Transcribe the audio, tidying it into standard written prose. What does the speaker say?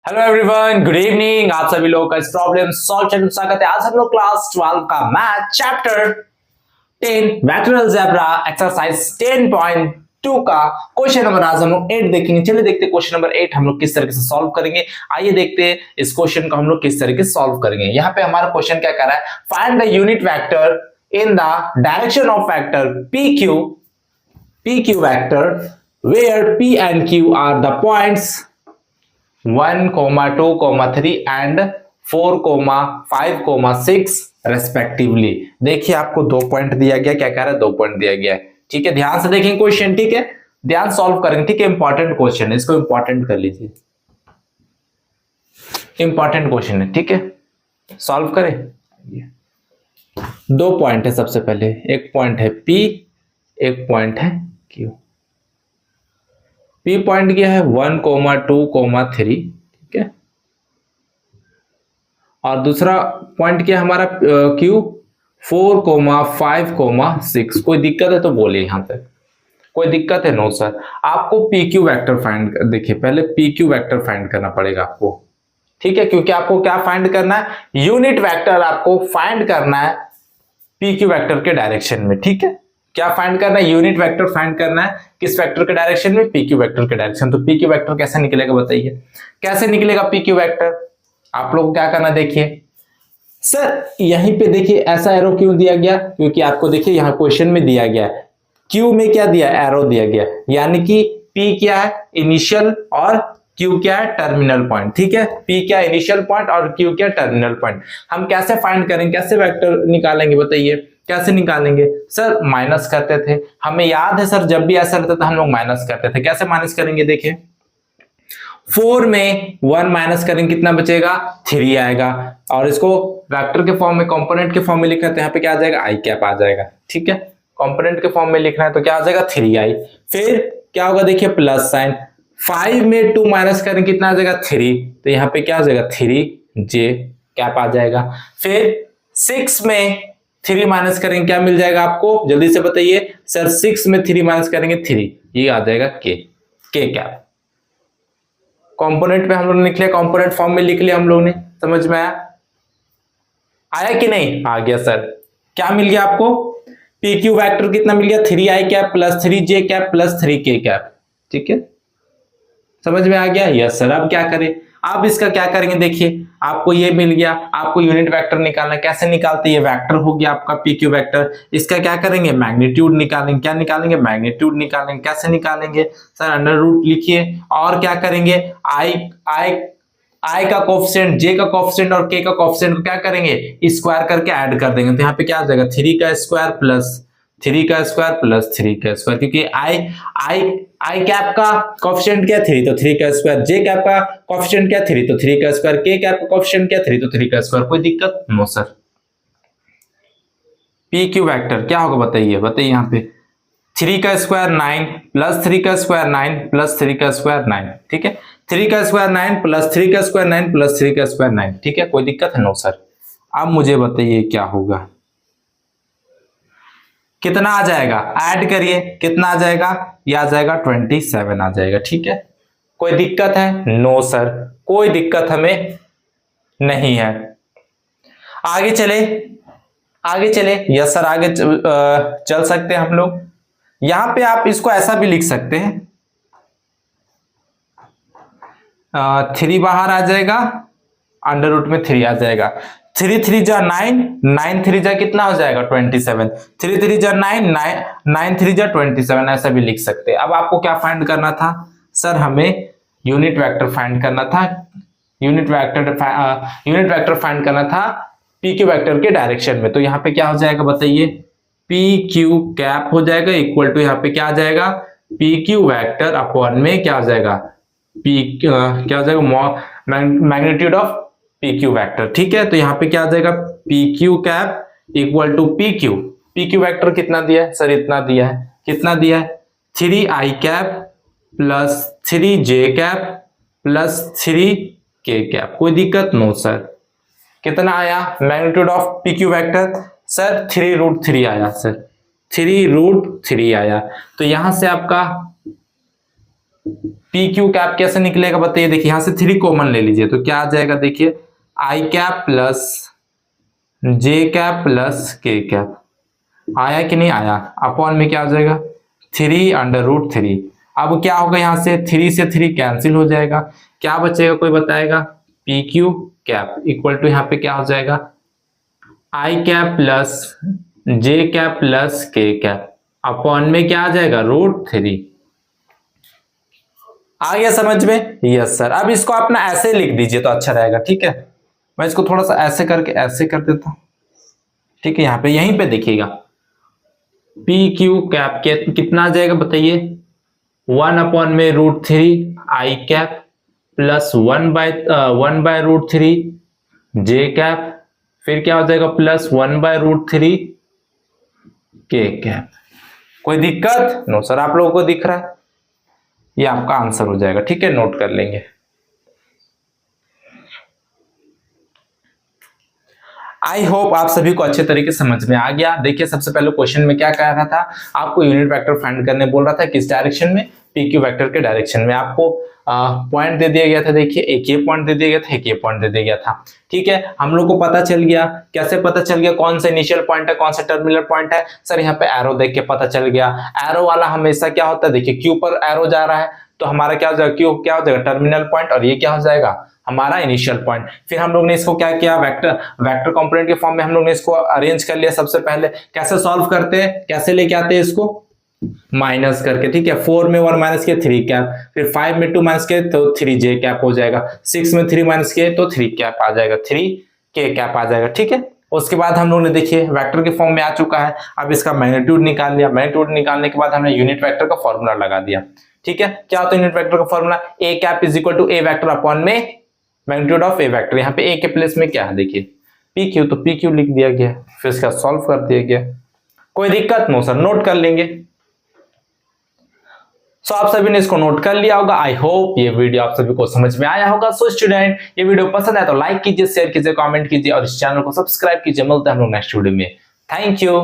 Hello everyone, good evening. आप सभी लोगों का इस प्रॉब्लम सॉल्यूशन में स्वागत है। आज हम लोग क्लास 12 का math chapter 10 vector algebra exercise 10.2 का क्वेश्चन नंबर आज हम लोग 8 देखेंगे। चलिए देखते हैं क्वेश्चन नंबर 8 हम लोग किस तरीके से सॉल्व करेंगे। आइए देखते हैं इस क्वेश्चन को हम लोग किस तरीके से सॉल्व करेंगे। यहाँ पे हमारा क्वेश्चन क्या कर रहा है, find the unit vector in the direction of vector PQ vector where P and Q are the points 1, 2, 3 and 4, 5, 6 respectively. देखिए आपको 2 पॉइंट दिया गया, क्या कह रहा है, 2 पॉइंट दिया गया है। ठीक है, ध्यान से देखेंगे क्वेश्चन। ठीक है, ध्यान सॉल्व करेंगे। ठीक है, इंपॉर्टेंट क्वेश्चन है, इसको इंपॉर्टेंट कर लीजिए। इंपॉर्टेंट क्वेश्चन है, ठीक है, सॉल्व करें। 2 पॉइंट है, सबसे पहले एक पॉइंट है P, एक पॉइंट है Q। P पॉइंट क्या है 1, 2, 3, ठीक है, और दूसरा पॉइंट क्या है हमारा Q 4, 5, 6। कोई दिक्कत है तो बोलिए, यहां तक कोई दिक्कत है? No sir. आपको PQ वेक्टर फाइंड, देखिए पहले PQ वेक्टर फाइंड करना पड़ेगा आपको। ठीक है, क्योंकि आपको क्या फाइंड करना है, यूनिट वेक्टर आपको फाइंड करना है PQ वेक्टर के डायरेक्शन में। ठीक है, क्या फाइंड करना है, यूनिट वेक्टर फाइंड करना है किस वेक्टर के डायरेक्शन में, PQ वेक्टर के डायरेक्शन। तो PQ वेक्टर कैसे निकलेगा बताइए, कैसे निकलेगा PQ वेक्टर? आप लोग को क्या करना, देखिए सर यहीं पे देखिए ऐसा एरो क्यों दिया गया, क्योंकि आपको देखिए यहाँ क्वेश्चन में दिया गया है Q में क्या दिया, एरो दिया गया, यानी कि P क्या है इनिशियल और Q क्या है टर्मिनल पॉइंट। ठीक है, P क्या इनिशियल पॉइंट और Q क्या टर्मिनल पॉइंट। हम कैसे फाइंड करेंगे, कैसे वेक्टर निकालेंगे बताइए, कैसे निकालेंगे? सर माइनस करते थे, हमें याद है सर, जब भी ऐसा रहता था हम लोग माइनस करते थे। कैसे माइनस करेंगे, देखिए 4 में 1 माइनस करेंगे कितना बचेगा, 3 आएगा। और इसको वेक्टर के फॉर्म में, कंपोनेंट के फॉर्म में लिखना है तो यहाँ पे क्या आ जाएगा, आई कैप आ जाएगा। ठीक है, कंपोनेंट के फॉर्म में लिखना है तो क्या आ जाएगा, 3i। फिर क्या होगा, देखिए प्लस साइन। 5 में 2 माइनस करेंगे कितना आ जाएगा, 3, तो यहाँ पे क्या आ जाएगा, 3j कैप आ जाएगा। फिर 6 में 3 माइनस करेंगे क्या मिल जाएगा आपको, जल्दी से बताइए सर। 6 में 3 माइनस करेंगे 3, ये आ जाएगा k कैप। कंपोनेंट पे हम लोग ने लिख लिया, कंपोनेंट फॉर्म में लिख लिया हम लोग ने। समझ में आया कि नहीं? आ गया सर। क्या मिल गया आपको, PQ वेक्टर कितना मिल गया, 3i cap plus 3j cap plus 3k cap. ठीक है, समझ में आ गया? Yes sir. अब क्या करें, अब इसका क्या करेंगे, देखिए आपको ये मिल गया, आपको यूनिट वेक्टर निकालना। कैसे निकालते हैं, ये वेक्टर हो गया आपका PQ वेक्टर। इसका क्या करेंगे, मैग्नीट्यूड निकालेंगे। क्या निकालेंगे, मैग्नीट्यूड निकालेंगे। कैसे निकालेंगे सर, अंडर रूट लिखिए और क्या करेंगे, आई का कोफिशिएंट, जे का कोफिशिएंट और के का कोफिशिएंट को क्या करेंगे, स्क्वायर करके ऐड कर देंगे। तो यहाँ पे क्या आ जाएगा, 3 का स्क्वायर प्लस 3 का स्क्वायर प्लस 3 का स्क्वायर, क्योंकि आई कैप का कोफिशिएंट क्या 3, तो 3 का स्क्वायर। जे कैप का कोफिशिएंट क्या 3, तो 3 का स्क्वायर। के कैप का कोफिशिएंट क्या 3, तो 3 का स्क्वायर। कोई दिक्कत? No sir. PQ वेक्टर क्या होगा बताइए, बताइए यहाँ पे 3 का स्क्वायर 9 प्लस 3 का स्क्वायर 9 प्लस 3 का स्क्वायर 9। ठीक है, 3 का स्क्वायर 9 प्लस 3 का स्क्वायर 9 प्लस 3 का स्क्वायर 9। ठीक है, कोई दिक्कत है? No sir. अब मुझे बताइए क्या होगा, कितना आ जाएगा, ऐड करिए, कितना आ जाएगा, ये आ जाएगा 27 आ जाएगा। ठीक है, कोई दिक्कत है? नो सर, कोई दिक्कत हमें नहीं है। आगे चले, आगे चले। यस सर, आगे चल सकते हैं हम लोग। यहां पे आप इसको ऐसा भी लिख सकते हैं, 3 बाहर आ जाएगा, अंडर रूट में 3 आ जाएगा। 3 3 जा 9, 9 3 जा कितना हो जाएगा, 27। 3 3 जा 9, 9 3 जा 27, ऐसा भी लिख सकते हैं। अब आपको क्या फाइंड करना था सर, हमें यूनिट वेक्टर फाइंड करना था। यूनिट वेक्टर फाइंड करना था PQ वेक्टर के डायरेक्शन में। तो यहाँ पे क्या हो जाएगा बताइए, PQ कैप हो जाएगा इक्वल टू, यहाँ पे क्या आ जाएगा, PQ वेक्टर अपॉन में क्या हो जाएगा, क्या हो जाएगा, मैग्नीट्यूड ऑफ PQ वेक्टर। ठीक है, तो यहाँ पे क्या आ जाएगा, PQ cap equal to PQ vector कितना दिया है सर, इतना दिया है। कितना दिया है, 3i cap plus 3j cap plus 3k cap. कोई दिक्कत? No sir. कितना आया magnitude of PQ vector, sir 3√3 आया सर, 3√3 आया। तो यहां से आपका पी क्यू कैप कैसे निकलेगा बताइए। देखिए यहां से 3 कॉमन ले लीजिए तो क्या आ जाएगा, देखिए आई cap plus J cap plus K cap, आया कि नहीं आया, अपॉन में क्या हो जाएगा 3/√3। अब क्या होगा, यहां से 3 से 3 कैंसिल हो जाएगा, क्या बचेगा कोई बताएगा, P Q cap equal to यहाँ पे क्या हो जाएगा I cap plus J cap plus K cap, upon में क्या आ जाएगा √3। आ गया समझ में? Yes sir. अब इसको अपना ऐसे लिख दीजिए तो अच्छा रहेगा, ठीक है। मैं इसको थोड़ा सा ऐसे करके ऐसे कर देता हूं, ठीक है। यहाँ पे यहीं पे देखिएगा पी क्यू कैप के कितना आ जाएगा बताइए, 1/√3 आई कैप प्लस 1/√3 जे कैप, फिर क्या हो जाएगा प्लस 1/√3 के कैप। कोई दिक्कत? No sir. आप लोगों को दिख रहा है? ये आपका आंसर हो जाएगा, ठीक है, नोट कर लेंगे। आई होप आप सभी को अच्छे तरीके से समझ में आ गया। देखिए सबसे पहले क्वेश्चन में क्या कह रहा था, आपको यूनिट वेक्टर फाइंड करने बोल रहा था, किस डायरेक्शन में, पी क्यू वेक्टर के डायरेक्शन में। आपको पॉइंट दे दिया गया था, देखिए एक ये पॉइंट दे दिया गया था, एक ये पॉइंट दे दिया गया था, ठीक है। हम लोग को पता चल गया, कैसे पता चल गया कौन सा इनिशियल पॉइंट है, कौन सा टर्मिनल पॉइंट है, सर यहाँ पे एरो देख के पता चल गया। एरो वाला हमेशा क्या होता है, देखिए क्यू पर एरो जा रहा है तो हमारा क्या हो जाएगा, क्यू क्या हो जाएगा टर्मिनल पॉइंट, और ये क्या हो जाएगा हमारा इनिशियल पॉइंट। फिर हम लोग ने इसको क्या किया, वेक्टर कंपोनेंट के फॉर्म में हम लोग ने इसको अरेंज कर लिया। सबसे पहले कैसे सॉल्व करते हैं, कैसे लेके आते हैं इसको, माइनस करके, ठीक है। 4 में 1 माइनस किया 3 कैप, फिर 5 में 2 माइनस किया तो 3 जे कैप हो जाएगा, 6 में 3 माइनस किया तो 3 कैप आ जाएगा, 3 के कैप आ जाएगा, ठीक है। उसके बाद हम लोग ने देखिए वेक्टर के फॉर्म में आ चुका है, अब इसका मैग्नीट्यूड निकाल लिया। मैग्नीट्यूड निकालने के बाद हमने यूनिट वेक्टर का फॉर्मूला लगा दिया, ठीक है। क्या होता है यूनिट वेक्टर का formula, A cap is equal to A vector upon में मैग्नीट्यूड ऑफ ए वेक्टर। यहाँ पे ए के प्लेस में क्या है, देखिए पी क्यू, तो पी क्यू लिख दिया गया, फिर इसका सॉल्व कर दिया गया। कोई दिक्कत? No sir. नोट कर लेंगे। सो आप सभी ने इसको नोट कर लिया होगा। आई होप ये वीडियो आप सभी को समझ में आया होगा। सो स्टूडेंट, ये वीडियो पसंद आया तो लाइक कीजिए, शेयर कीजिए, कमेंट कीजिए और इस चैनल को सब्सक्राइब कीजिए। मिलते हैं हम लोग नेक्स्ट वीडियो में। Thank you.